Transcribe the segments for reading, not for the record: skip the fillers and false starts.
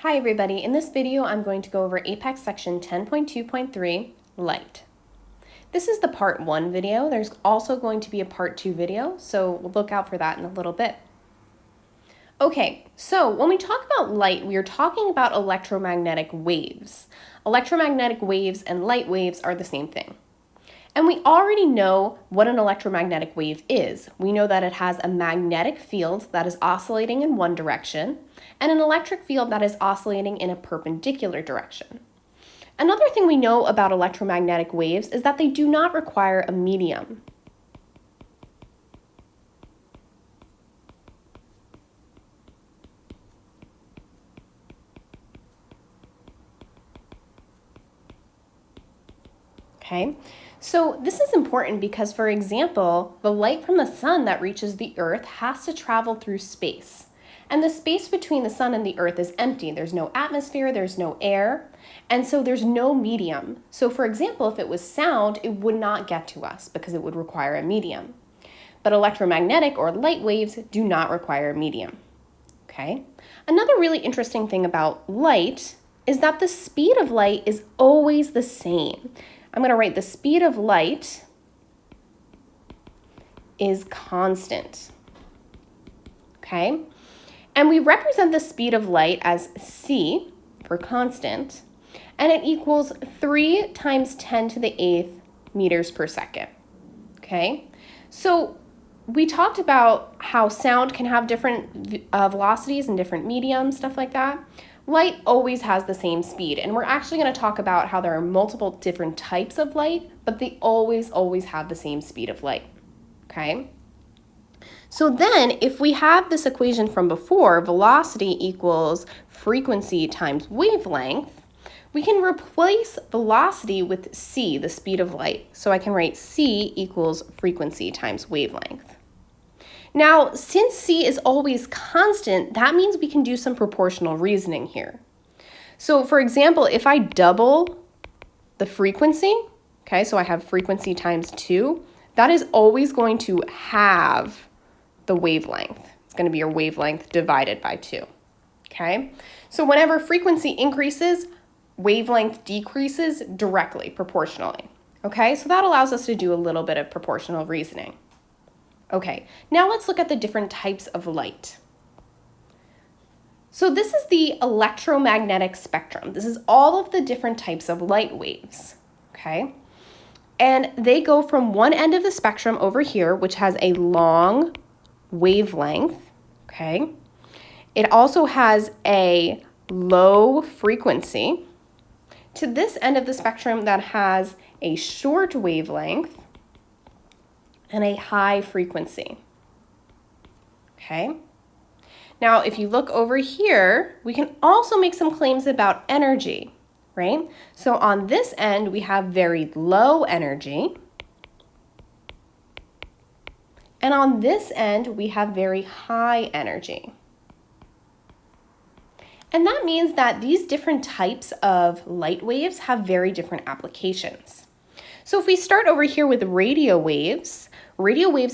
Hi everybody, in this video I'm going to go over APEX section 10.2.3, light. This is the part 1 video. There's also going to be a part 2 video, so we'll look out for that in a little bit. Okay, so when we talk about light, we are talking about electromagnetic waves. Electromagnetic waves and light waves are the same thing. And we already know what an electromagnetic wave is. We know that it has a magnetic field that is oscillating in one direction and an electric field that is oscillating in a perpendicular direction. Another thing we know about electromagnetic waves is that they do not require a medium. Okay, so this is important because, for example, the light from the sun that reaches the Earth has to travel through space. And the space between the sun and the Earth is empty. There's no atmosphere, there's no air, and so there's no medium. So for example, if it was sound, it would not get to us because it would require a medium. But electromagnetic or light waves do not require a medium. Okay? Another really interesting thing about light is that the speed of light is always the same. I'm going to write the speed of light is constant. Okay? And we represent the speed of light as c for constant, and it equals 3 times 10 to the 8th meters per second. Okay? So we talked about how sound can have different velocities and different mediums, stuff like that. Light always has the same speed, and we're actually going to talk about how there are multiple different types of light, but they always have the same speed of light. Okay? So then, if we have this equation from before, velocity equals frequency times wavelength, we can replace velocity with c, the speed of light. So I can write c equals frequency times wavelength. Now, since c is always constant, that means we can do some proportional reasoning here. So for example, if I double the frequency, okay, so I have frequency times 2, that is always going to have the wavelength. It's going to be your wavelength divided by 2, okay? So whenever frequency increases, wavelength decreases directly, proportionally, okay? So that allows us to do a little bit of proportional reasoning. Okay, now let's look at the different types of light. So this is the electromagnetic spectrum. This is all of the different types of light waves, okay? And they go from one end of the spectrum over here, which has a long wavelength, okay? It also has a low frequency, to this end of the spectrum that has a short wavelength and a high frequency, okay? Now, if you look over here, we can also make some claims about energy, right? So on this end, we have very low energy, and on this end, we have very high energy. And that means that these different types of light waves have very different applications. So if we start over here with radio waves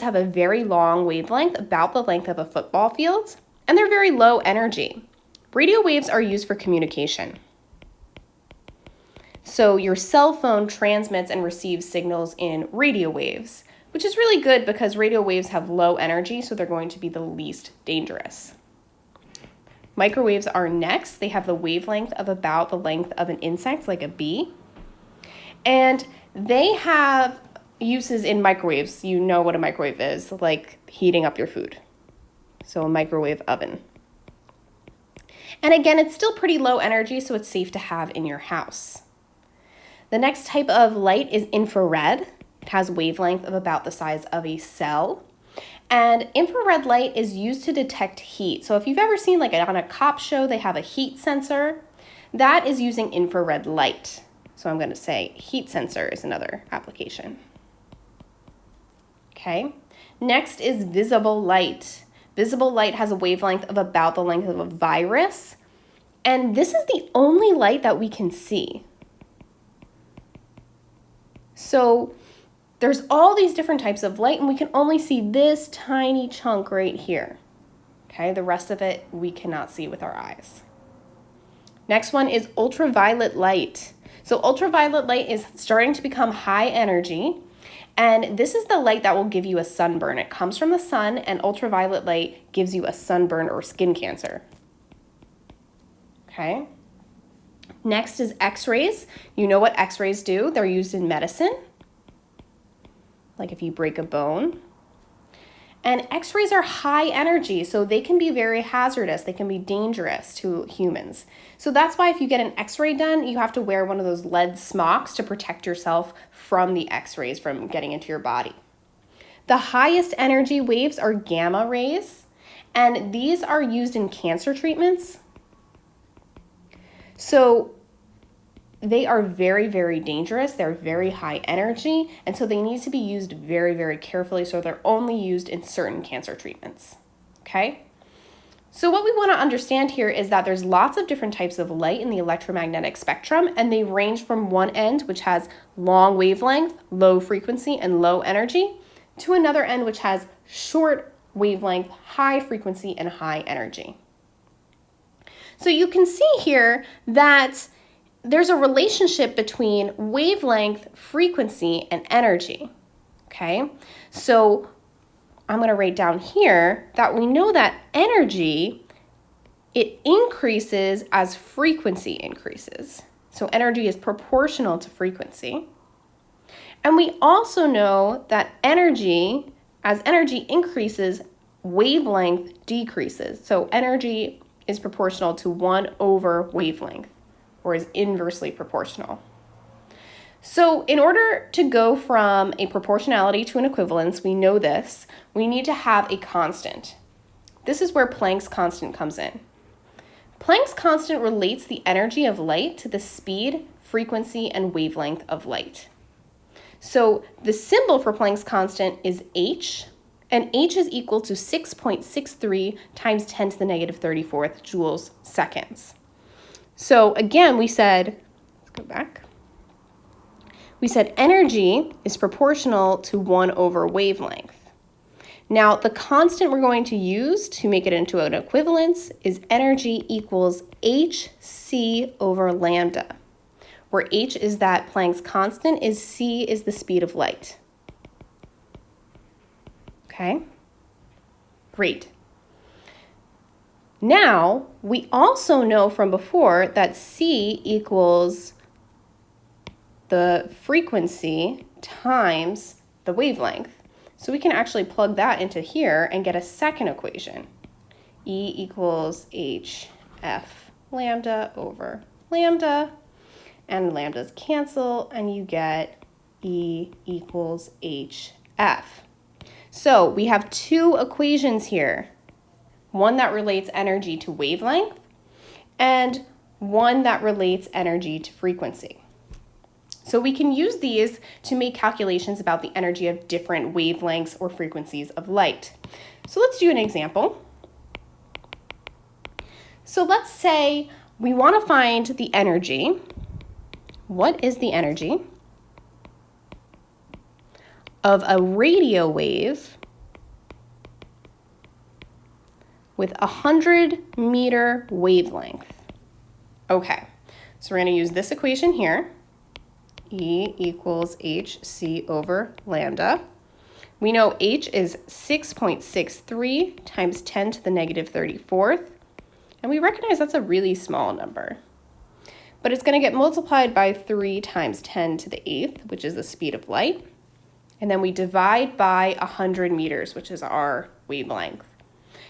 have a very long wavelength, about the length of a football field, and they're very low energy. Radio waves are used for communication. So your cell phone transmits and receives signals in radio waves, which is really good because radio waves have low energy, so they're going to be the least dangerous. Microwaves are next. They have the wavelength of about the length of an insect, like a bee. And they have uses in microwaves. You know what a microwave is, like heating up your food. So a microwave oven. And again, it's still pretty low energy, so it's safe to have in your house. The next type of light is infrared. It has a wavelength of about the size of a cell. And infrared light is used to detect heat. So if you've ever seen, like on a cop show, they have a heat sensor, that is using infrared light. So I'm going to say heat sensor is another application. Okay, next is visible light. Visible light has a wavelength of about the length of a virus, and this is the only light that we can see. So there's all these different types of light, and we can only see this tiny chunk right here. Okay, the rest of it we cannot see with our eyes. Next one is ultraviolet light. So ultraviolet light is starting to become high energy, and this is the light that will give you a sunburn. It comes from the sun, and ultraviolet light gives you a sunburn or skin cancer. Okay. Next is X-rays. You know what X-rays do? They're used in medicine, like if you break a bone. And X-rays are high energy, so they can be very hazardous. They can be dangerous to humans. So that's why if you get an X-ray done, you have to wear one of those lead smocks to protect yourself from the X-rays from getting into your body. The highest energy waves are gamma rays, and these are used in cancer treatments. So they are very, very dangerous. They're very high energy, and so they need to be used very, very carefully, so they're only used in certain cancer treatments, okay? So what we want to understand here is that there's lots of different types of light in the electromagnetic spectrum, and they range from one end, which has long wavelength, low frequency, and low energy, to another end, which has short wavelength, high frequency, and high energy. So you can see here that there's a relationship between wavelength, frequency, and energy, okay? So I'm going to write down here that we know that energy, it increases as frequency increases. So energy is proportional to frequency. And we also know that energy, as energy increases, wavelength decreases. So energy is proportional to 1 over wavelength, or is inversely proportional. So in order to go from a proportionality to an equivalence, we know this, we need to have a constant. This is where Planck's constant comes in. Planck's constant relates the energy of light to the speed, frequency, and wavelength of light. So the symbol for Planck's constant is h, and h is equal to 6.63 times 10 to the negative 34th joules seconds. So again, we said, let's go back. We said energy is proportional to 1 over wavelength. Now, the constant we're going to use to make it into an equivalence is energy equals hc over lambda, where h is that Planck's constant, is c is the speed of light. Okay, great. Now, we also know from before that c equals the frequency times the wavelength. So we can actually plug that into here and get a second equation. E equals hf lambda over lambda, and lambdas cancel, and you get E equals hf. So we have two equations here. One that relates energy to wavelength, and one that relates energy to frequency. So we can use these to make calculations about the energy of different wavelengths or frequencies of light. So let's do an example. So let's say we want to find the energy. What is the energy of a radio wave with 100-meter wavelength? Okay, so we're going to use this equation here. E equals hc over lambda. We know h is 6.63 times 10 to the negative 34th, and we recognize that's a really small number. But it's going to get multiplied by 3 times 10 to the 8th, which is the speed of light, and then we divide by 100 meters, which is our wavelength.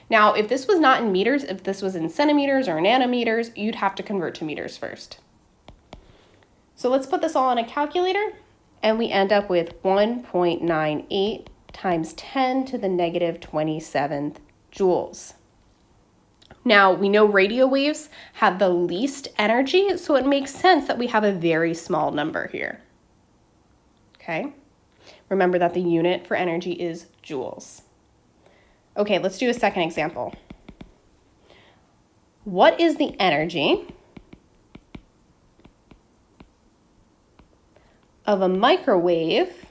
Now, if this was not in meters, if this was in centimeters or nanometers, you'd have to convert to meters first. So let's put this all on a calculator, and we end up with 1.98 times 10 to the negative 27th joules. Now, we know radio waves have the least energy, so it makes sense that we have a very small number here. Okay? Remember that the unit for energy is joules. Okay, let's do a second example. What is the energy of a microwave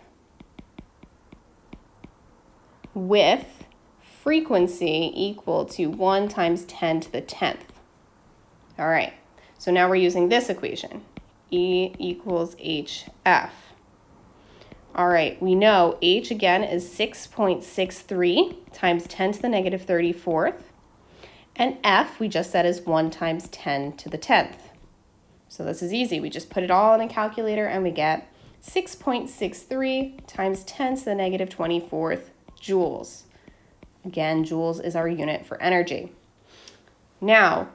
with frequency equal to 1 times 10 to the 10th? All right, So now we're using this equation, E equals HF. All right, we know H again is 6.63 times 10 to the negative 34th. And F, we just said, is 1 times 10 to the 10th. So this is easy. We just put it all in a calculator and we get 6.63 times 10 to the negative 24th joules. Again, joules is our unit for energy. Now,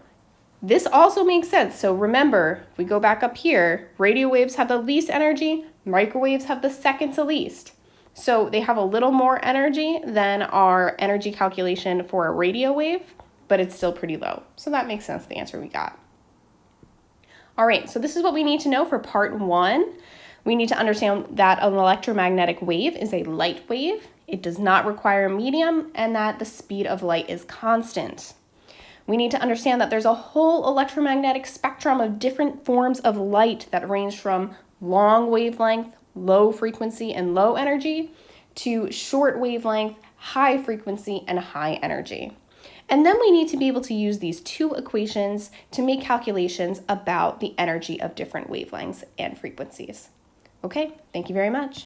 this also makes sense. So remember, if we go back up here, radio waves have the least energy, microwaves have the second to least. So they have a little more energy than our energy calculation for a radio wave, but it's still pretty low. So that makes sense, the answer we got. All right, so this is what we need to know for part 1. We need to understand that an electromagnetic wave is a light wave. It does not require a medium, and that the speed of light is constant. We need to understand that there's a whole electromagnetic spectrum of different forms of light that range from long wavelength, low frequency, and low energy to short wavelength, high frequency, and high energy. And then we need to be able to use these two equations to make calculations about the energy of different wavelengths and frequencies. Okay, thank you very much.